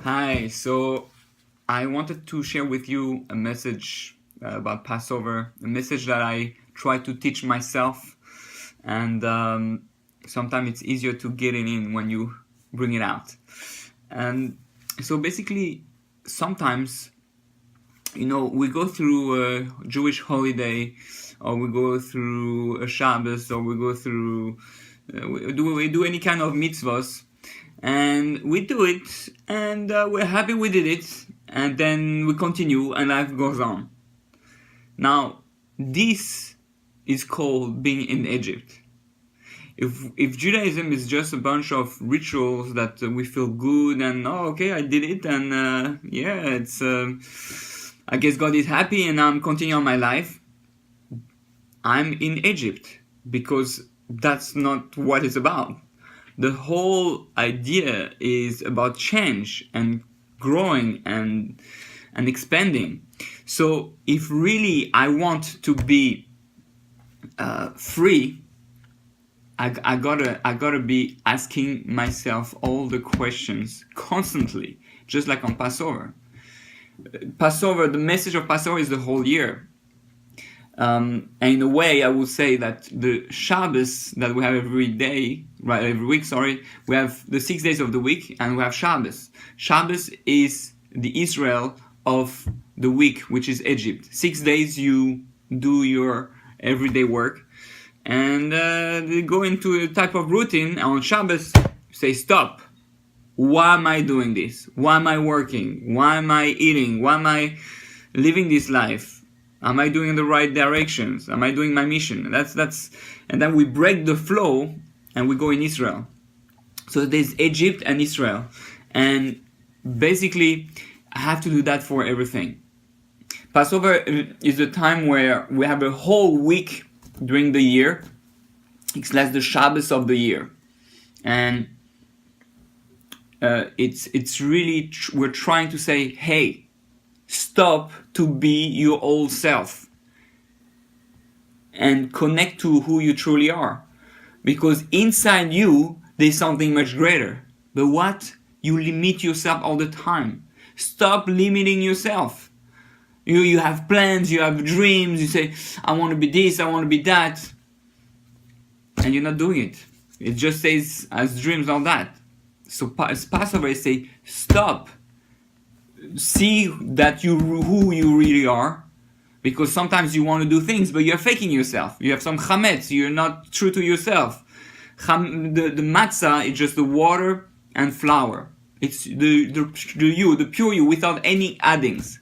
Hi, so I wanted to share with you a message about Passover, a message that I try to teach myself, and sometimes it's easier to get it in when you bring it out. And so basically, sometimes, we go through a Jewish holiday, or we go through a Shabbos, or we go through, we do any kind of mitzvahs, and we do it, and we're happy we did it, and then we continue, and life goes on. Now, this is called being in Egypt. If Judaism is just a bunch of rituals that we feel good and okay, I did it, and it's I guess God is happy and I'm continuing my life, I'm in Egypt, because that's not what it's about. The whole idea is about change and growing and expanding. So if really I want to be free, I gotta be asking myself all the questions constantly, just like on Passover. Passover, the message of Passover is the whole year. And in a way, I would say that the Shabbos that we have every week, we have the 6 days of the week, and we have Shabbos. Shabbos is the Israel of the week, which is Egypt. 6 days you do your everyday work, and they go into a type of routine. And on Shabbos, say stop. Why am I doing this? Why am I working? Why am I eating? Why am I living this life? Am I doing the right directions? Am I doing my mission? And then we break the flow and we go in Israel. So there's Egypt and Israel, and basically I have to do that for everything. Passover is the time where we have a whole week during the year. It's like the Shabbos of the year, and it's really we're trying to say, hey, stop to be your old self and connect to who you truly are, because inside you there's something much greater. But what? You limit yourself all the time. Stop limiting yourself. You have plans, you have dreams, you say, I want to be this, I want to be that, and you're not doing it. It just says as dreams, all that. So Passover say, stop. See that who you really are, because sometimes you want to do things but you're faking yourself. You have some chametz, you're not true to yourself. The matzah is just the water and flour. It's the pure you, without any addings.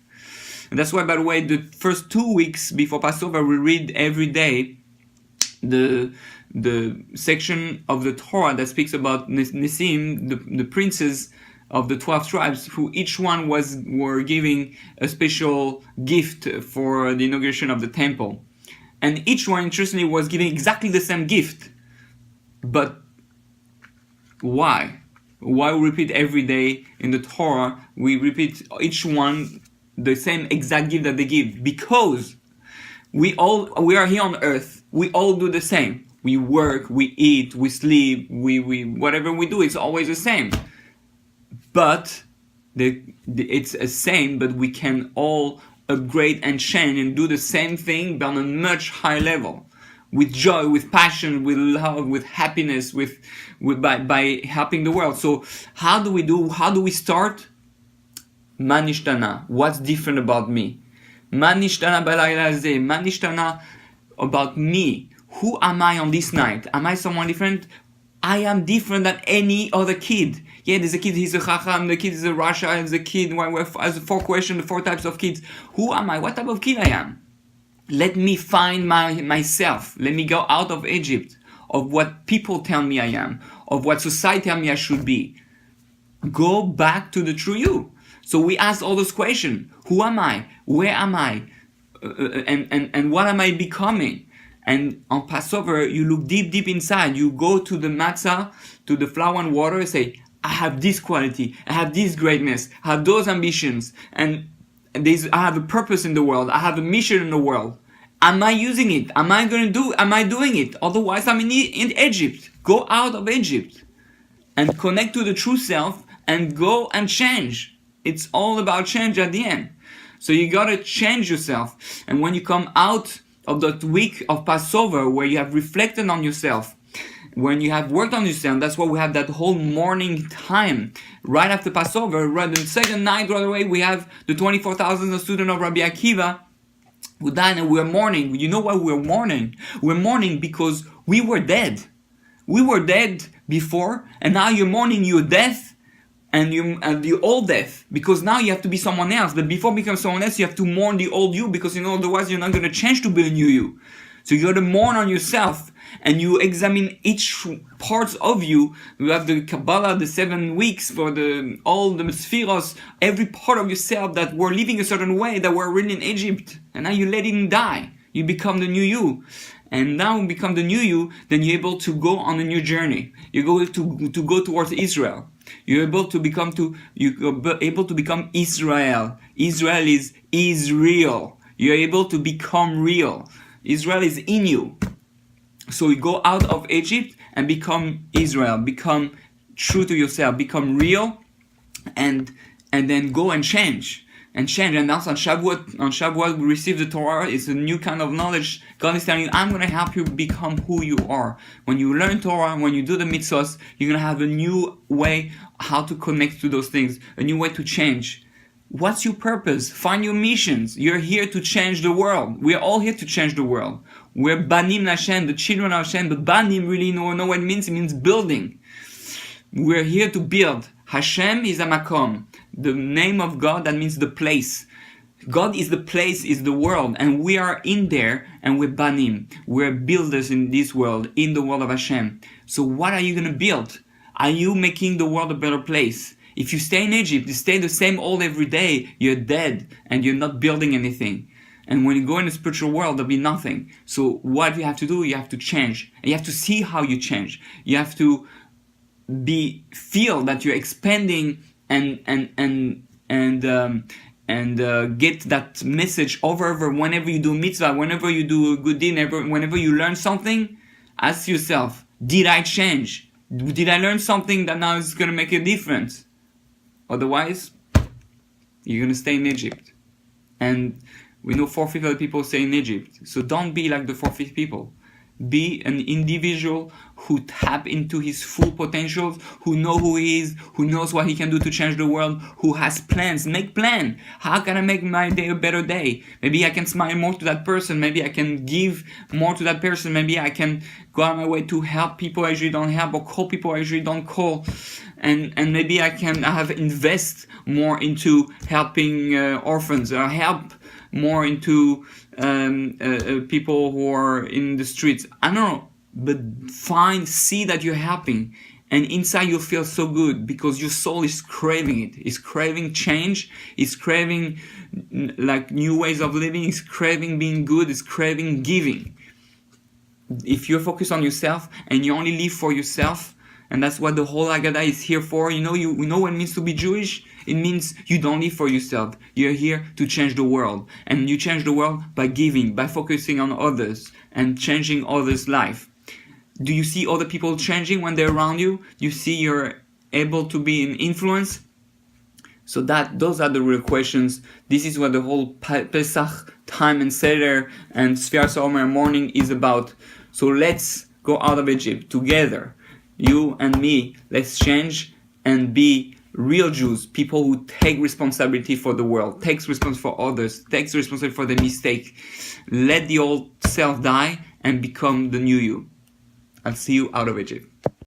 And that's why, by the way, the first 2 weeks before Passover, we read every day the section of the Torah that speaks about Nisim, the princes of the 12 tribes, who each one were giving a special gift for the inauguration of the temple. And each one, interestingly, was giving exactly the same gift. But why? Why we repeat every day in the Torah, we repeat each one the same exact gift that they give? Because we are here on earth, we all do the same. We work, we eat, we sleep, we whatever we do, it's always the same. But it's the same, but we can all upgrade and change and do the same thing, but on a much higher level, with joy, with passion, with love, with happiness, by helping the world. So how do we start? Manishtana. What's different about me? Manishtana balayla zeh. Manishtana about me. Who am I on this night? Am I someone different? I am different than any other kid. Yeah, there's a kid, he's a chacham, the kid is a rasha, there's a kid, as a 4 questions, the 4 types of kids. Who am I? What type of kid I am? Let me find myself. Let me go out of Egypt, of what people tell me I am, of what society tell me I should be. Go back to the true you. So we ask all those questions. Who am I? Where am I? And what am I becoming? And on Passover, you look deep inside. You go to the matzah, to the flour and water, and say, I have this quality, I have this greatness, I have those ambitions, and I have a purpose in the world, I have a mission in the world. Am I using it? Am I doing it? Otherwise, I'm in Egypt. Go out of Egypt and connect to the true self and go and change. it's all about change at the end. So you gotta change yourself. And when you come out of that week of Passover, where you have reflected on yourself, when you have worked on yourself, that's why we have that whole morning time right after Passover. Right, the second night right away, we have the 24,000 student of Rabbi Akiva who died, and we're mourning. You know why we're mourning? We're mourning because we were dead. We were dead before, and now you're mourning your death and the old death, because now you have to be someone else. But before becoming someone else, you have to mourn the old you, because otherwise you're not going to change to be a new you. So you got to mourn on yourself, and you examine each part of you. You have the Kabbalah, the 7 weeks for all the spheros, every part of yourself that were living a certain way, that were written in Egypt, and now you let it die. You become the new you. And now you become the new you, then you're able to go on a new journey. You're going to go towards Israel. You're able to become Israel. Israel is Israel. You're able to become real. Israel is in you. So you go out of Egypt and become Israel. Become true to yourself. Become real, and then go and change. And also on Shavuot we receive the Torah. It's a new kind of knowledge. God is telling you, I'm going to help you become who you are. When you learn Torah, when you do the mitzvahs, you're going to have a new way how to connect to those things, a new way to change. What's your purpose? Find your missions. You're here to change the world. We're all here to change the world. We're Banim Hashem, the children of Hashem. But Banim really know what it means. It means building. We're here to build. Hashem is a makom. The name of God, that means the place. God is the place, is the world, and we are in there, and we're banim. We're builders in this world, in the world of Hashem. So what are you going to build? Are you making the world a better place? If you stay in Egypt, you stay the same old every day, you're dead, and you're not building anything. And when you go in the spiritual world, there'll be nothing. So what you have to do, you have to change. And you have to see how you change. You have to feel that you're expanding and get that message over whenever you do mitzvah, whenever you do a good deed, whenever you learn something. Ask yourself, did I change? Did I learn something that now is going to make a difference? Otherwise, you're going to stay in Egypt. And we know 4/5 of the people stay in Egypt. So don't be like the 4/5 people. Be an individual who tap into his full potentials, who know who he is, who knows what he can do to change the world, who has plans. Make plan. How can I make my day a better day? Maybe I can smile more to that person. Maybe I can give more to that person. Maybe I can go out of my way to help people I usually don't help, or call people I usually don't call. And maybe I have invest more into helping orphans, or help more into people who are in the streets. I don't know, but see that you're happy, and inside you feel so good because your soul is craving it. It's craving change. It's craving like new ways of living. It's craving being good. It's craving giving. If you're focused on yourself and you only live for yourself, and that's what the whole Haggadah is here for. You know what it means to be Jewish? It means you don't live for yourself. You're here to change the world. And you change the world by giving, by focusing on others and changing others' life. Do you see other people changing when they're around you? You see you're able to be an influence? So those are the real questions. This is what the whole Pesach time and Seder and Sfiras Omer morning is about. So let's go out of Egypt together. You and me, let's change and be real Jews, people who take responsibility for the world, takes responsibility for others, takes responsibility for the mistake. Let the old self die and become the new you. I'll see you out of Egypt.